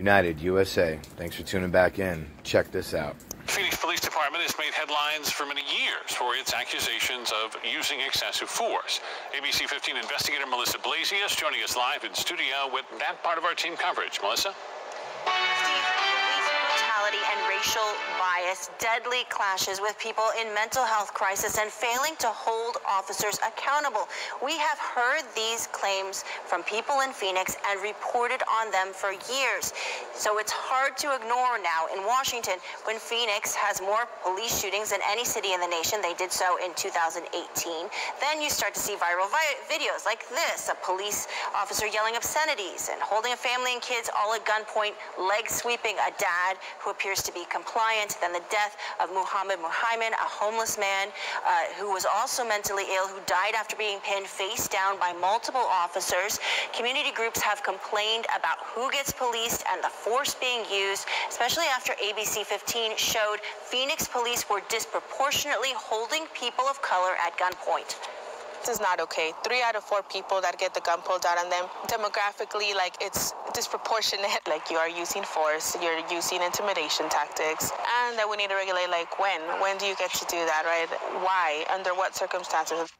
United USA. Thanks for tuning back in. Check this out. Phoenix Police Department has made headlines for many years for its accusations of using excessive force. ABC 15 investigator Melissa Blasius joining us live in studio with that part of our team coverage. Melissa? And racial bias, deadly clashes with people in mental health crisis, and failing to hold officers accountable. We have heard these claims from people in Phoenix and reported on them for years. So it's hard to ignore now in Washington when Phoenix has more police shootings than any city in the nation. They did so in 2018. Then you start to see viral videos like this, a police officer yelling obscenities and holding a family and kids all at gunpoint, leg sweeping a dad who appears to be compliant. Then the death of Muhammad Muhaimin, a homeless man who was also mentally ill, who died after being pinned face down by multiple officers. Community groups have complained about who gets policed and the force being used, especially after ABC 15 showed Phoenix police were disproportionately holding people of color at gunpoint. This is not okay. 3 out of 4 people that get the gun pulled out on them, demographically, like, it's disproportionate. Like, you are using force, you're using intimidation tactics, and that we need to regulate, like, when do you get to do that, right? Why? Under what circumstances?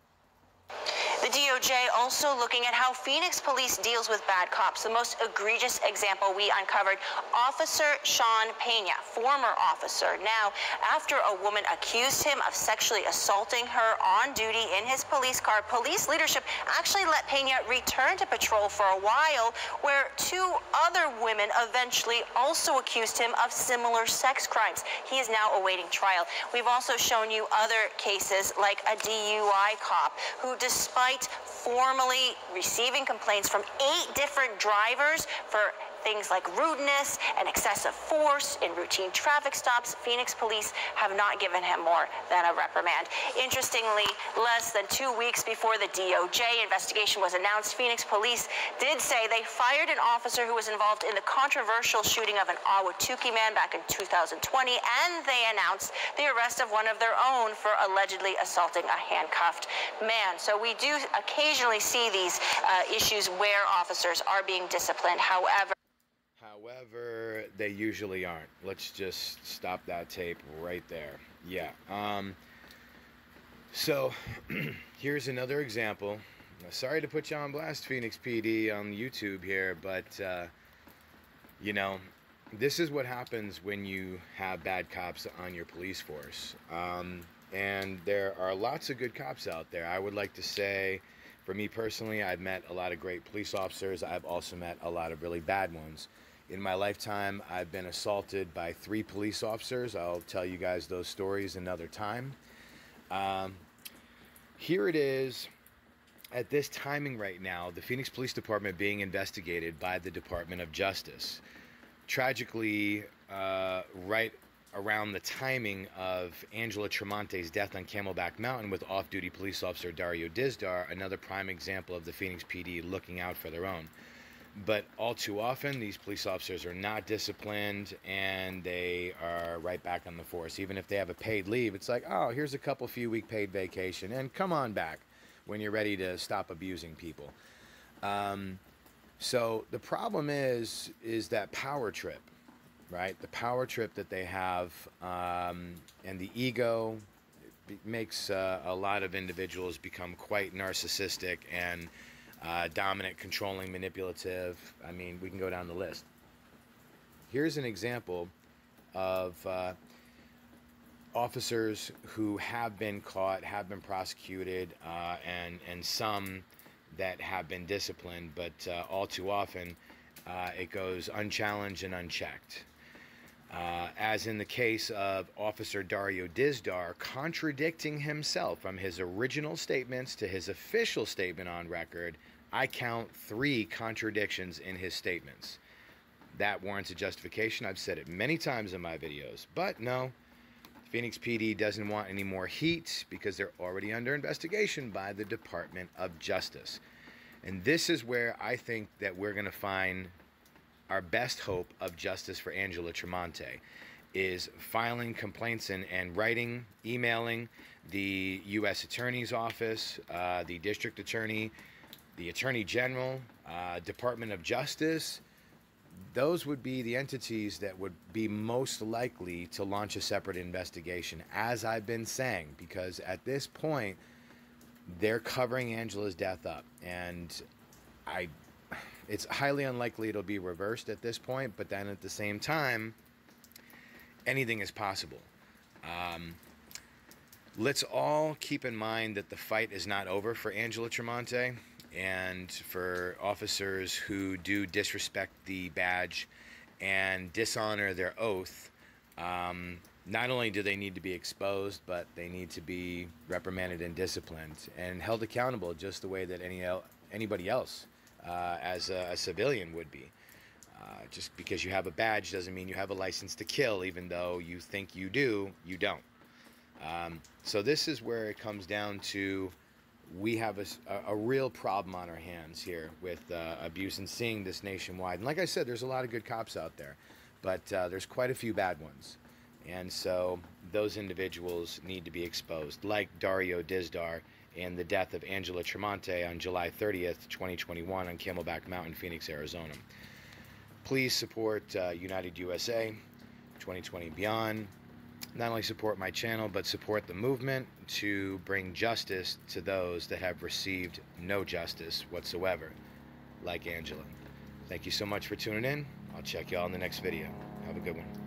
The DOJ also looking at how Phoenix police deals with bad cops. The most egregious example we uncovered, Officer Sean Pena, former officer. Now, after a woman accused him of sexually assaulting her on duty in his police car, police leadership actually let Pena return to patrol for a while, where 2 other women eventually also accused him of similar sex crimes. He is now awaiting trial. We've also shown you other cases like a DUI cop who, despite formally receiving complaints from 8 different drivers for things like rudeness and excessive force in routine traffic stops, Phoenix police have not given him more than a reprimand. Interestingly, less than 2 weeks before the DOJ investigation was announced, Phoenix police did say they fired an officer who was involved in the controversial shooting of an Ahwatukee man back in 2020, and they announced the arrest of one of their own for allegedly assaulting a handcuffed man. So we do occasionally see these issues where officers are being disciplined. However, they usually aren't. Let's just stop that tape right there. Yeah. So, here's another example. Now, sorry to put you on blast, Phoenix PD, on YouTube here, but, you know, this is what happens when you have bad cops on your police force. And there are lots of good cops out there. I would like to say, for me personally, I've met a lot of great police officers. I've also met a lot of really bad ones. In my lifetime, I've been assaulted by 3 police officers. I'll tell you guys those stories another time. Here it is at this timing right now, the Phoenix Police Department being investigated by the Dept of Justice. Tragically, right around the timing of Angela Tremonte's death on Camelback Mountain with off-duty police officer Dario Dizdar, another prime example of the Phoenix PD looking out for their own. But all too often, these police officers are not disciplined, and they are right back on the force. Even if they have a paid leave, it's like, oh, here's a few week paid vacation, and come on back when you're ready to stop abusing people. So the problem is that power trip, right? The power trip that they have, and the ego makes a lot of individuals become quite narcissistic and dominant, controlling, manipulative. I mean, we can go down the list. Here's an example of officers who have been caught, have been prosecuted, and some that have been disciplined, but all too often it goes unchallenged and unchecked. As in the case of Officer Dario Dizdar contradicting himself from his original statements to his official statement on record. I count 3 contradictions in his statements. That warrants a justification. I've said it many times in my videos. But no, Phoenix PD doesn't want any more heat because they're already under investigation by the Dept of Justice. And this is where I think that we're going to find our best hope of justice for Angela Tremonte, is filing complaints and writing, emailing the U.S. Attorney's Office, the District Attorney, the Attorney General, Dept of Justice, those would be the entities that would be most likely to launch a separate investigation, as I've been saying, because at this point, they're covering Angela's death up, and it's highly unlikely it'll be reversed at this point, but then at the same time, anything is possible. Let's all keep in mind that the fight is not over for Angela Tremonte, and for officers who do disrespect the badge and dishonor their oath. Not only do they need to be exposed, but they need to be reprimanded and disciplined and held accountable just the way that anybody else as a civilian would be. Just because you have a badge doesn't mean you have a license to kill, even though you think you do, you don't. So this is where it comes down to, we have a real problem on our hands here with abuse and seeing this nationwide. And like I said, there's a lot of good cops out there, but there's quite a few bad ones. And so those individuals need to be exposed, like Dario Dizdar and the death of Angela Tremonte on July 30th, 2021 on Camelback Mountain, Phoenix, Arizona. Please support United USA 2020 Beyond. Not only support my channel, but support the movement to bring justice to those that have received no justice whatsoever, like Angela. Thank you so much for tuning in. I'll check y'all in the next video. Have a good one.